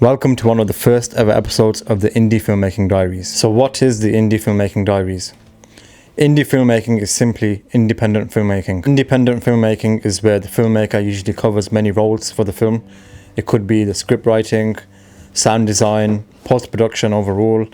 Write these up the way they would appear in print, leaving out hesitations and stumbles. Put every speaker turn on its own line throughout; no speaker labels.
Welcome to one of the first ever episodes of the Indie Filmmaking Diaries. So what is the Indie Filmmaking Diaries? Indie filmmaking is simply independent filmmaking. Independent filmmaking is where the filmmaker usually covers many roles for the film. It could be the script writing, sound design, post-production overall,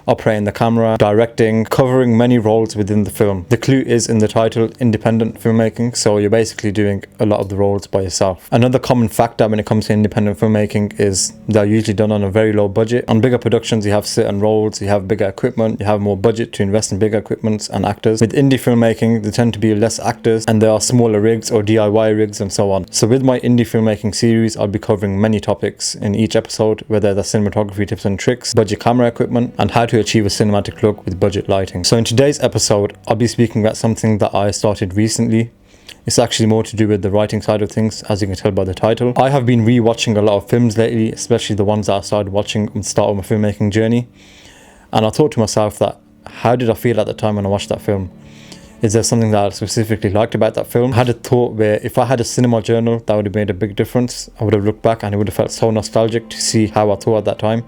operating the camera, directing, covering many roles within the film. The clue is in the title, independent filmmaking, so you're basically doing a lot of the roles by yourself. Another common factor when it comes to independent filmmaking is they're usually done on a very low budget. On bigger productions, you have certain roles, you have bigger equipment, you have more budget to invest in bigger equipment and actors. With indie filmmaking, there tend to be less actors and there are smaller rigs or DIY rigs and so on. So with my indie filmmaking series, I'll be covering many topics in each episode, whether they're cinematography tips and tricks, budget camera equipment, and how to achieve a cinematic look with budget lighting. So in today's episode, I'll be speaking about something that I started recently. It's actually more to do with the writing side of things, as you can tell by the title. I have been re-watching a lot of films lately, especially the ones that I started watching at the start of my filmmaking journey. And I thought to myself that, how did I feel at the time when I watched that film? Is there something that I specifically liked about that film? I had a thought where if I had a cinema journal, that would have made a big difference. I would have looked back and it would have felt so nostalgic to see how I thought at that time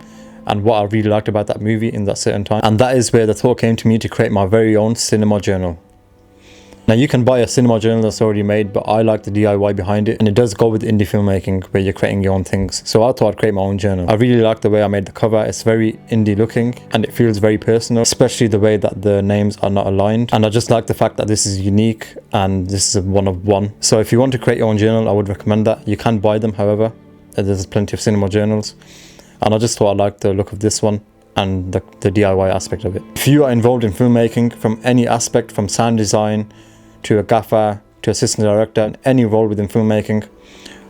and what I really liked about that movie in that certain time. And that is where the thought came to me to create my very own cinema journal. Now you can buy a cinema journal that's already made, but I like the DIY behind it, and it does go with indie filmmaking where you're creating your own things. So I thought I'd create my own journal. I really like the way I made the cover. It's very indie looking and it feels very personal, especially the way that the names are not aligned. And I just like the fact that this is unique and this is a one of one. So if you want to create your own journal, I would recommend that. You can buy them, however, there's plenty of cinema journals. And I just thought I liked the look of this one and the DIY aspect of it. If you are involved in filmmaking from any aspect, from sound design to a gaffer to assistant director, and any role within filmmaking,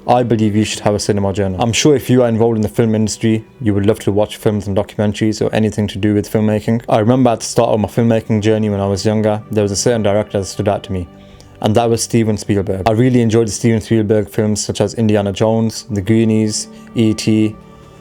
I believe you should have a cinema journal. I'm sure if you are involved in the film industry, you would love to watch films and documentaries or anything to do with filmmaking. I remember at the start of my filmmaking journey when I was younger, there was a certain director that stood out to me, and that was Steven Spielberg. I really enjoyed the Steven Spielberg films such as Indiana Jones, The Goonies, E.T.,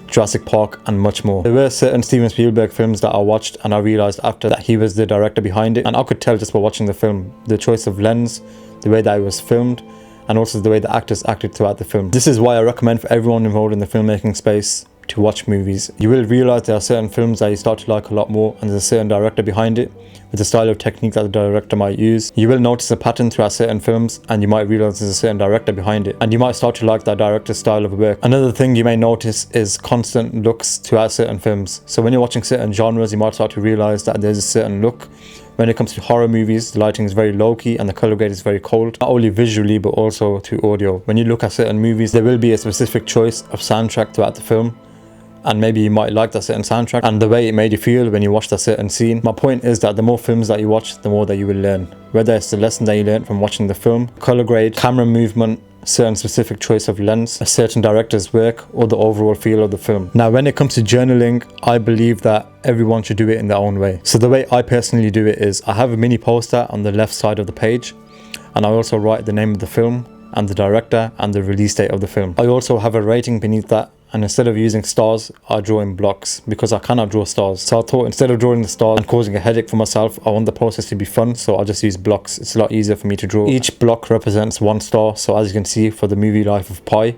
Jurassic Park, and much more. There were certain Steven Spielberg films that I watched and I realised after that he was the director behind it, and I could tell just by watching the film, the choice of lens, the way that it was filmed, and also the way the actors acted throughout the film. This is why I recommend for everyone involved in the filmmaking space to watch movies. You will realise there are certain films that you start to like a lot more, and there's a certain director behind it with the style of technique that the director might use. You will notice a pattern throughout certain films and you might realise there's a certain director behind it, and you might start to like that director's style of work. Another thing you may notice is constant looks throughout certain films. So when you're watching certain genres, you might start to realise that there's a certain look. When it comes to horror movies, the lighting is very low-key and the colour grade is very cold, not only visually but also through audio. When you look at certain movies, there will be a specific choice of soundtrack throughout the film, and maybe you might like that certain soundtrack and the way it made you feel when you watched that certain scene. My point is that the more films that you watch, the more that you will learn. Whether it's the lesson that you learned from watching the film, colour grade, camera movement, certain specific choice of lens, a certain director's work, or the overall feel of the film. Now when it comes to journaling, I believe that everyone should do it in their own way. So the way I personally do it is I have a mini poster on the left side of the page, and I also write the name of the film and the director and the release date of the film. I also have a rating beneath that, and instead of using stars, I draw in blocks because I cannot draw stars. So I thought instead of drawing the stars and causing a headache for myself, I want the process to be fun, so I'll just use blocks. It's a lot easier for me to draw. Each block represents one star, so as you can see for the movie Life of Pi,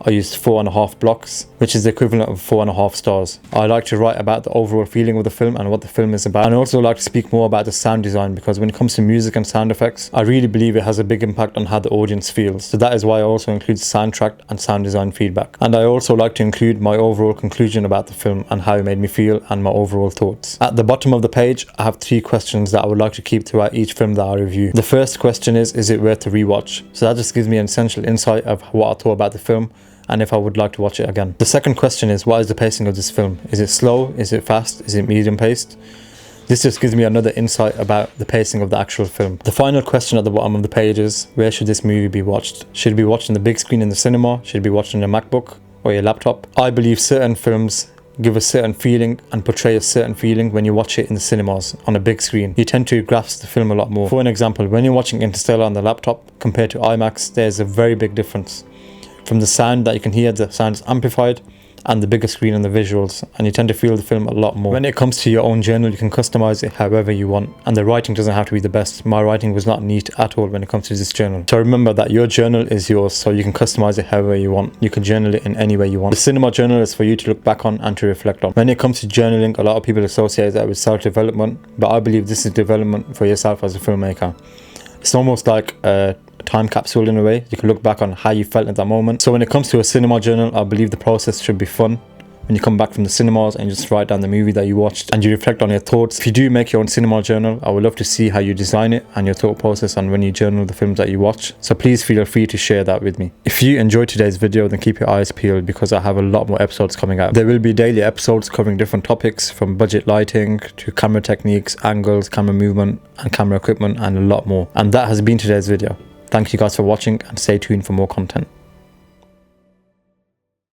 I used 4.5 blocks, which is the equivalent of 4.5 stars. I like to write about the overall feeling of the film and what the film is about. And I also like to speak more about the sound design, because when it comes to music and sound effects, I really believe it has a big impact on how the audience feels. So that is why I also include soundtrack and sound design feedback. And I also like to include my overall conclusion about the film and how it made me feel and my overall thoughts. At the bottom of the page, I have 3 questions that I would like to keep throughout each film that I review. The first question is it worth to rewatch? So that just gives me an essential insight of what I thought about the film and if I would like to watch it again. The second question is, what is the pacing of this film? Is it slow? Is it fast? Is it medium paced? This just gives me another insight about the pacing of the actual film. The final question at the bottom of the page is, where should this movie be watched? Should it be watched on the big screen in the cinema? Should it be watched on your MacBook or your laptop? I believe certain films give a certain feeling and portray a certain feeling when you watch it in the cinemas on a big screen. You tend to grasp the film a lot more. For an example, when you're watching Interstellar on the laptop compared to IMAX, there's a very big difference. From the sound that you can hear, the sound is amplified, and the bigger screen and the visuals, and you tend to feel the film a lot more. When it comes to your own journal, you can customize it however you want, and the writing doesn't have to be the best. My writing was not neat at all when it comes to this journal. So remember that your journal is yours, so you can customize it however you want. You can journal it in any way you want. The cinema journal is for you to look back on and to reflect on. When it comes to journaling, a lot of people associate that with self-development, but I believe this is development for yourself as a filmmaker. It's almost like a time capsule in a way. You can look back on how you felt at that moment. So when it comes to a cinema journal, I believe the process should be fun. When you come back from the cinemas and you just write down the movie that you watched and you reflect on your thoughts. If you do make your own cinema journal, I would love to see how you design it and your thought process on when you journal the films that you watch. So please feel free to share that with me. If you enjoyed today's video, then keep your eyes peeled because I have a lot more episodes coming out. There will be daily episodes covering different topics from budget lighting to camera techniques, angles, camera movement and camera equipment and a lot more. And that has been today's video. Thank you guys for watching and stay tuned for more content.